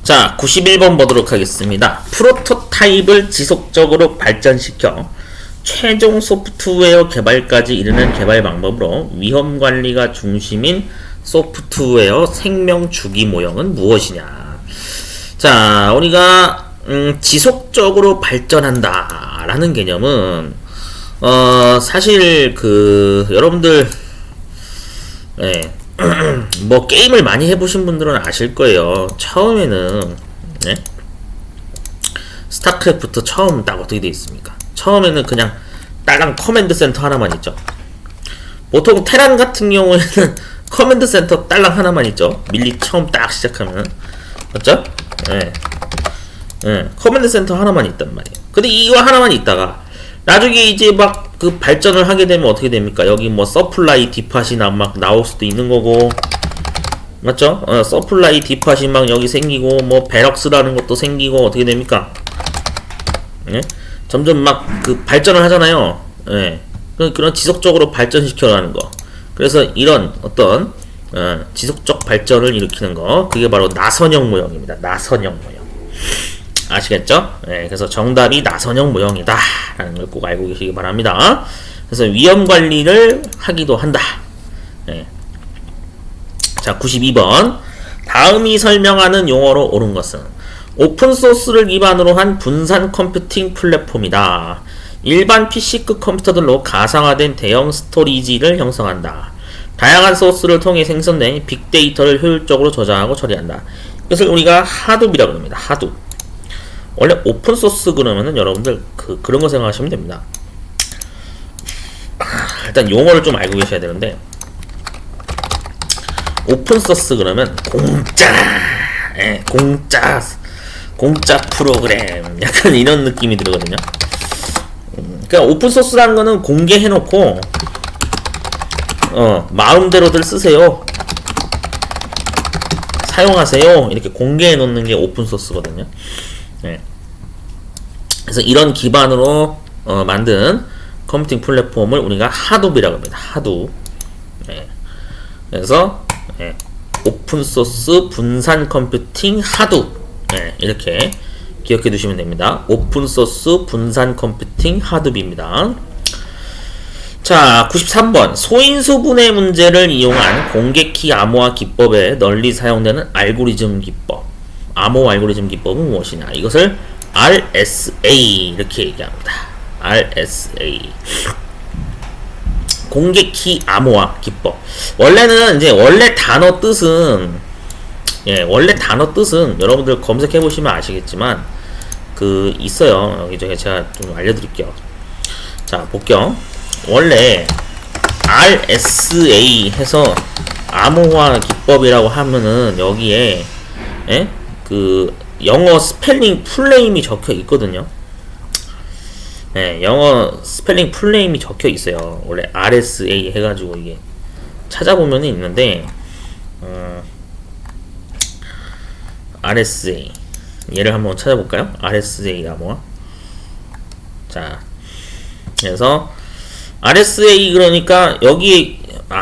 자, 91번 보도록 하겠습니다. 프로토타입을 지속적으로 발전시켜 최종 소프트웨어 개발까지 이르는 개발 방법으로 위험 관리가 중심인 소프트웨어 생명 주기 모형은 무엇이냐? 자, 우리가 지속적으로 발전한다 라는 개념은 사실 여러분들 뭐 게임을 많이 해보신 분들은 아실 거예요. 처음에는 스타크래프트 처음 딱 어떻게 돼 있습니까? 처음에는 그냥 딸랑 커맨드 센터 하나만 있죠. 보통 테란 같은 경우에는 커맨드 센터 딸랑 하나만 있죠. 밀리 처음 딱 시작하면 맞죠? 커맨드 센터 하나만 있단 말이에요. 근데 이거 하나만 있다가 나중에 이제 막 그 발전을 하게 되면 어떻게 됩니까? 여기 뭐 서플라이 디팟이나 막 나올 수도 있는 거고, 맞죠? 서플라이 디팟이 막 여기 생기고, 뭐 베럭스라는 것도 생기고 어떻게 됩니까? 점점 막 그 발전을 하잖아요. 그런 지속적으로 발전시켜가는 거. 그래서 이런 어떤 지속적 발전을 일으키는 거, 그게 바로 나선형 모형입니다. 나선형 모형. 아시겠죠? 그래서 정답이 나선형 모형이다 라는 걸 꼭 알고 계시기 바랍니다. 그래서 위험 관리를 하기도 한다. 자, 92번. 다음이 설명하는 용어로 옳은 것은 오픈소스를 기반으로 한 분산 컴퓨팅 플랫폼이다. 일반 PC급 컴퓨터들로 가상화된 대형 스토리지를 형성한다. 다양한 소스를 통해 생성된 빅데이터를 효율적으로 저장하고 처리한다. 이것을 우리가 하둡이라고 합니다. 하둡. 원래 오픈소스 그러면은 여러분들 그런 거 생각하시면 됩니다. 일단 용어를 좀 알고 계셔야 되는데, 오픈소스 그러면 공짜 프로그램 약간 이런 느낌이 들거든요. 그러니까 오픈소스라는 거는 공개해놓고 마음대로들 쓰세요, 사용하세요 이렇게 공개해놓는 게 오픈소스거든요. 그래서 이런 기반으로 만든 컴퓨팅 플랫폼을 우리가 하둡이라고 합니다. 하둡. 그래서 오픈소스 분산 컴퓨팅 하둡, 이렇게 기억해 두시면 됩니다. 오픈소스 분산 컴퓨팅 하둡입니다. 자, 93번. 소인수분해 문제를 이용한 공개키 암호화 기법에 널리 사용되는 알고리즘 기법. 암호 알고리즘 기법은 무엇이냐? 이것을 RSA 이렇게 얘기합니다. RSA. 공개키 암호화 기법. 원래 단어 뜻은 여러분들 검색해 보시면 아시겠지만 있어요. 여기 제가 좀 알려드릴게요. 자, 볼게요. 원래 RSA 해서 암호화 기법이라고 하면은 여기에 영어 스펠링 풀네임이 적혀 있거든요. 영어 스펠링 풀네임이 적혀 있어요. 원래 RSA 해가지고 이게 찾아보면 있는데, RSA 얘를 한번 찾아볼까요? RSA 암호화. 자, 그래서 RSA 그러니까 여기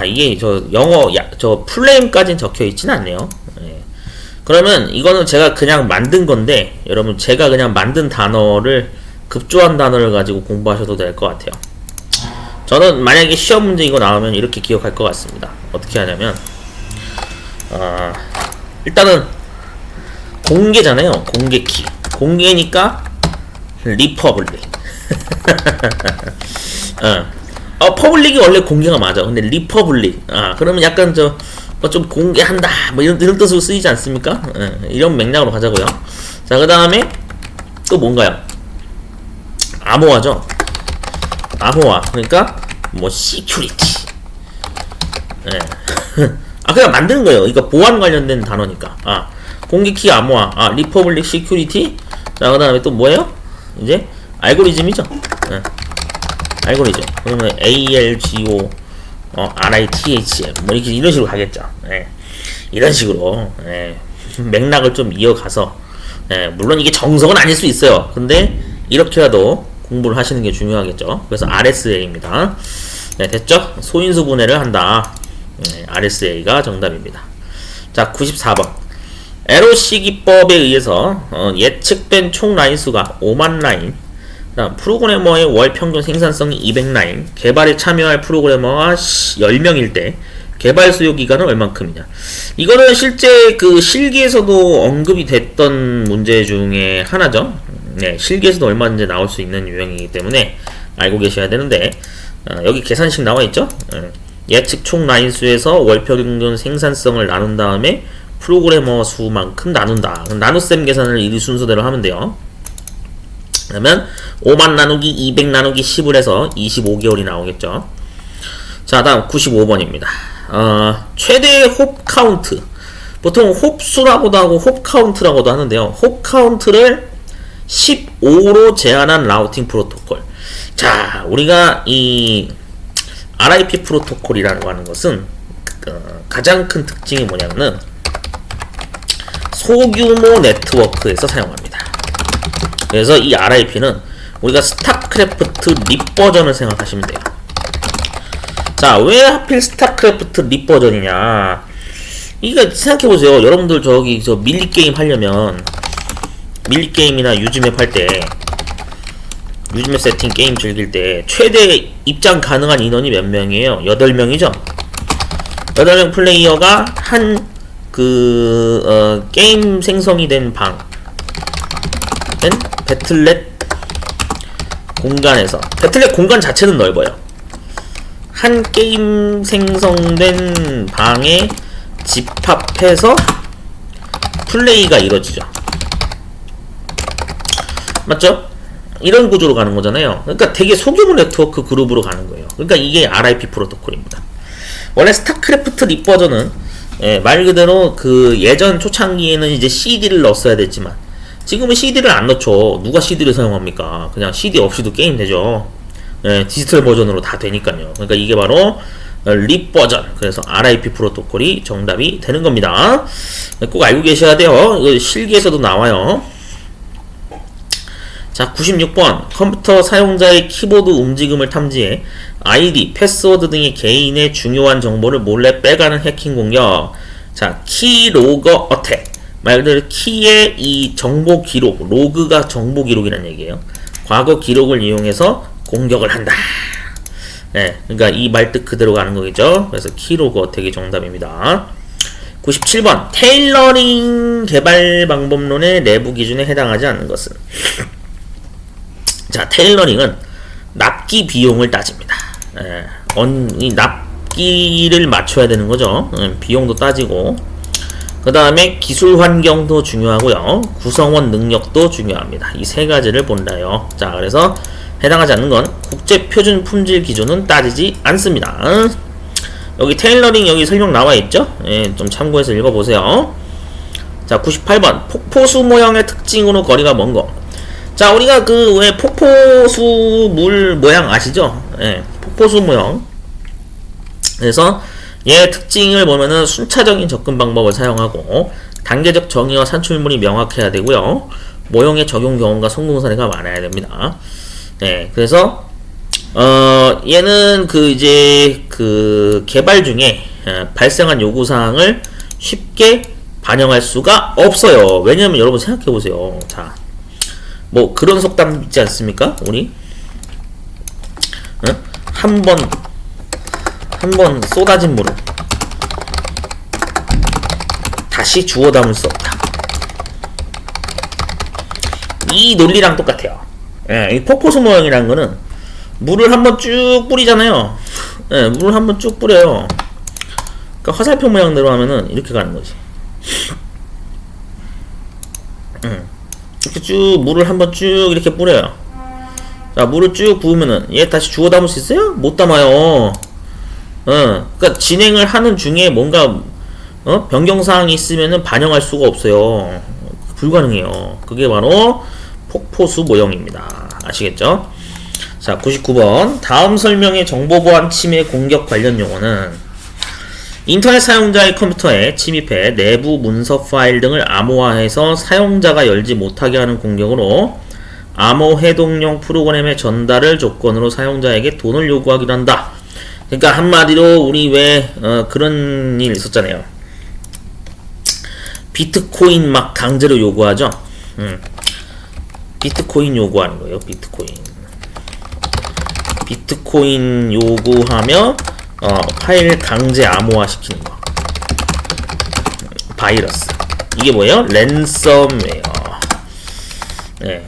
이게 저 풀네임까지는 적혀 있진 않네요. 그러면 이거는 제가 그냥 만든 건데, 여러분 제가 그냥 만든 단어를 급조한 단어를 가지고 공부하셔도 될 것 같아요. 저는 만약에 시험 문제 이거 나오면 이렇게 기억할 것 같습니다. 어떻게 하냐면 일단은 공개잖아요. 공개키. 공개니까 리퍼블릭. 퍼블릭이 원래 공개가 맞아. 근데 리퍼블릭. 그러면 약간 좀 공개한다 뭐 이런 뜻으로 쓰이지 않습니까? 이런 맥락으로 가자고요. 자, 그 다음에 또 뭔가요? 암호화죠. 암호화. 그러니까 뭐 시큐리티. 그냥 만드는 거예요. 이거 보안 관련된 단어니까. 공개키 암호화. 리퍼블릭 시큐리티. 자, 그 다음에 또 뭐예요? 이제 알고리즘이죠. 알고리즘. 그러면 ALGO RITHM 뭐 이런 식으로 가겠죠. 이런 식으로 맥락을 좀 이어가서, 물론 이게 정석은 아닐 수 있어요. 근데 이렇게라도 공부를 하시는 게 중요하겠죠. 그래서 RSA입니다. 됐죠? 소인수 분해를 한다. RSA가 정답입니다. 자, 94번. LOC 기법에 의해서 예측된 총 라인수가 5만 라인, 그다음 프로그래머의 월 평균 생산성이 200라인, 개발에 참여할 프로그래머가 10명일 때 개발 수요 기간은 얼만큼이냐. 이거는 실제 그 실기에서도 언급이 됐던 문제 중에 하나죠. 네, 실기에서도 얼마든지 나올 수 있는 유형이기 때문에 알고 계셔야 되는데, 여기 계산식 나와 있죠. 예측 총 라인 수에서 월 평균 생산성을 나눈 다음에 프로그래머 수만큼 나눈다. 나눗셈 계산을 이 순서대로 하면 돼요. 그러면 5만 나누기 200 나누기 10을 해서 25개월이 나오겠죠. 자, 다음 95번입니다. 최대 홉 카운트. 보통 홉수라고도 하고 홉 카운트라고도 하는데요. 홉 카운트를 15로 제한한 라우팅 프로토콜. 자, 우리가 이 RIP 프로토콜이라고 하는 것은 가장 큰 특징이 뭐냐면은 소규모 네트워크에서 사용합니다. 그래서 이 RIP는 우리가 스타크래프트 립 버전을 생각하시면 돼요. 자, 왜 하필 스타크래프트 립 버전이냐. 이거 생각해보세요. 여러분들 저기 밀리게임 하려면, 밀리게임이나 유즈맵 할 때, 유즈맵 세팅 게임 즐길 때 최대 입장 가능한 인원이 몇 명이에요? 8명이죠? 8명 플레이어가 한 게임 생성이 된 방, 배틀넷 공간에서, 배틀넷 공간 자체는 넓어요. 한 게임 생성된 방에 집합해서 플레이가 이루어지죠. 맞죠? 이런 구조로 가는 거잖아요. 그러니까 되게 소규모 네트워크 그룹으로 가는 거예요. 그러니까 이게 RIP 프로토콜입니다. 원래 스타크래프트 립 버전은 말 그대로 그 예전 초창기에는 이제 CD를 넣었어야 됐지만 지금은 CD를 안 넣죠. 누가 CD를 사용합니까? 그냥 CD 없이도 게임 되죠. 디지털 버전으로 다 되니까요. 그러니까 이게 바로 립 버전, 그래서 RIP 프로토콜이 정답이 되는 겁니다. 꼭 알고 계셔야 돼요. 이거 실기에서도 나와요. 자, 96번. 컴퓨터 사용자의 키보드 움직임을 탐지해 아이디, 패스워드 등의 개인의 중요한 정보를 몰래 빼가는 해킹 공격. 자, 키로거 어택. 말 그대로 키의 이 정보 기록, 로그가 정보 기록이라는 얘기예요. 과거 기록을 이용해서 공격을 한다. 네, 그러니까 이 말뜻 그대로 가는 거겠죠. 그래서 키로그 어택이 정답입니다. 97번. 테일러링 개발 방법론의 내부 기준에 해당하지 않는 것은. 자, 테일러링은 납기 비용을 따집니다. 이 납기를 맞춰야 되는 거죠. 비용도 따지고, 그 다음에 기술 환경도 중요하고요. 구성원 능력도 중요합니다. 이 세 가지를 본다요. 자, 그래서 해당하지 않는 건 국제 표준 품질 기준은 따지지 않습니다. 여기 테일러링 여기 설명 나와 있죠? 좀 참고해서 읽어보세요. 자, 98번. 폭포수 모형의 특징으로 거리가 먼 거. 자, 우리가 그 왜 폭포수 물 모양 아시죠? 폭포수 모형. 그래서 얘의 특징을 보면은 순차적인 접근 방법을 사용하고 단계적 정의와 산출물이 명확해야 되고요. 모형의 적용 경험과 성공 사례가 많아야 됩니다. 그래서 얘는 그 이제 그 개발 중에 발생한 요구 사항을 쉽게 반영할 수가 없어요. 왜냐면 여러분 생각해 보세요. 자, 뭐 그런 속담 있지 않습니까? 우리 한 번 쏟아진 물을 다시 주워 담을 수 없다. 이 논리랑 똑같아요. 이 폭포수 모형이라는 거는 물을 한번 쭉 뿌리잖아요. 물을 한번 쭉 뿌려요. 그러니까 화살표 모양대로 하면은 이렇게 가는 거지. 이렇게 쭉 물을 한번 쭉 이렇게 뿌려요. 자, 물을 쭉 부으면은 얘 다시 주워 담을 수 있어요? 못 담아요. 그러니까 진행을 하는 중에 뭔가 변경사항이 있으면은 반영할 수가 없어요. 불가능해요. 그게 바로 폭포수 모형입니다. 아시겠죠? 자, 99번. 다음 설명의 정보보안 침해 공격 관련 용어는 인터넷 사용자의 컴퓨터에 침입해 내부 문서 파일 등을 암호화해서 사용자가 열지 못하게 하는 공격으로 암호 해독용 프로그램의 전달을 조건으로 사용자에게 돈을 요구하기도 한다. 그러니까 한마디로 우리 왜 그런 일 있었잖아요. 비트코인 막 강제로 요구하죠. 비트코인 요구하는 거예요. 비트코인 요구하며 파일 강제 암호화 시키는 거. 바이러스. 이게 뭐예요? 랜섬웨어. 네.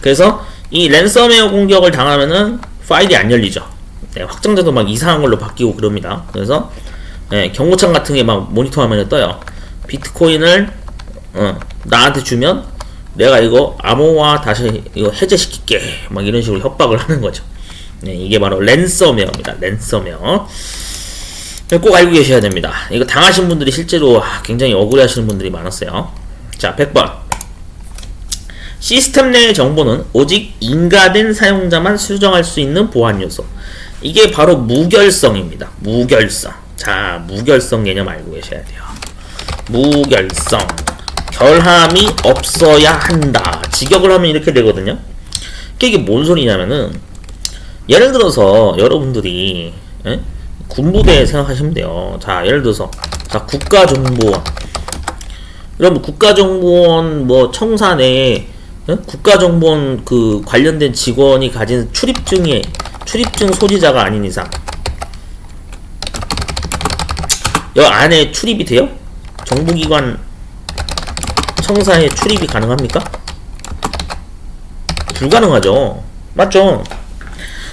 그래서 이 랜섬웨어 공격을 당하면은 파일이 안 열리죠. 네, 확장자도 막 이상한 걸로 바뀌고 그럽니다. 그래서 네, 경고창 같은 게 막 모니터 화면에 떠요. 비트코인을 나한테 주면 내가 이거 암호화 다시 이거 해제시킬게. 막 이런 식으로 협박을 하는 거죠. 네, 이게 바로 랜섬웨어입니다. 랜섬웨어. 꼭 알고 계셔야 됩니다. 이거 당하신 분들이 실제로 굉장히 억울해 하시는 분들이 많았어요. 자, 100번. 시스템 내의 정보는 오직 인가된 사용자만 수정할 수 있는 보안 요소. 이게 바로 무결성입니다. 무결성. 자, 무결성 개념 알고 계셔야 돼요. 무결성. 결함이 없어야 한다. 직역을 하면 이렇게 되거든요. 이게 뭔 소리냐면은, 예를 들어서 여러분들이 군부대 생각하시면 돼요. 자, 예를 들어서 자, 국가정보원. 여러분 국가정보원 뭐 청사 내에 국가정보원 그 관련된 직원이 가진 출입증 소지자가 아닌 이상 여 안에 출입이 돼요? 정보기관 청사에 출입이 가능합니까? 불가능하죠. 맞죠?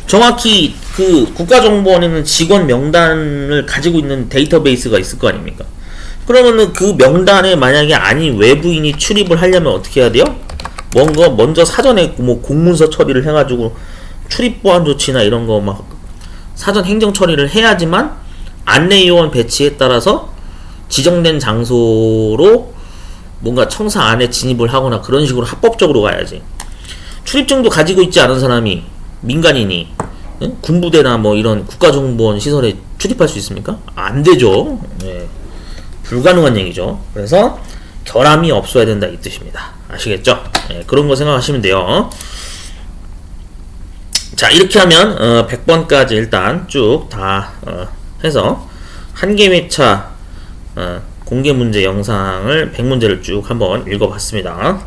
정확히 그 국가정보원에는 직원 명단을 가지고 있는 데이터베이스가 있을 거 아닙니까? 그러면은 그 명단에 만약에 아닌 외부인이 출입을 하려면 어떻게 해야 돼요? 뭔가 먼저 사전에 뭐 공문서 처리를 해가지고 출입 보안 조치나 이런 거 막 사전 행정 처리를 해야지만 안내요원 배치에 따라서 지정된 장소로 뭔가 청사 안에 진입을 하거나 그런 식으로 합법적으로 가야지. 출입증도 가지고 있지 않은 사람이 민간인이 군부대나 뭐 이런 국가정보원 시설에 출입할 수 있습니까? 안 되죠. 네. 불가능한 얘기죠. 그래서 결함이 없어야 된다 이 뜻입니다. 아시겠죠? 네, 그런 거 생각하시면 돼요. 자, 이렇게 하면 100번까지 일단 쭉 다 해서 한개회차 공개 문제 영상을 100문제를 쭉 한번 읽어봤습니다.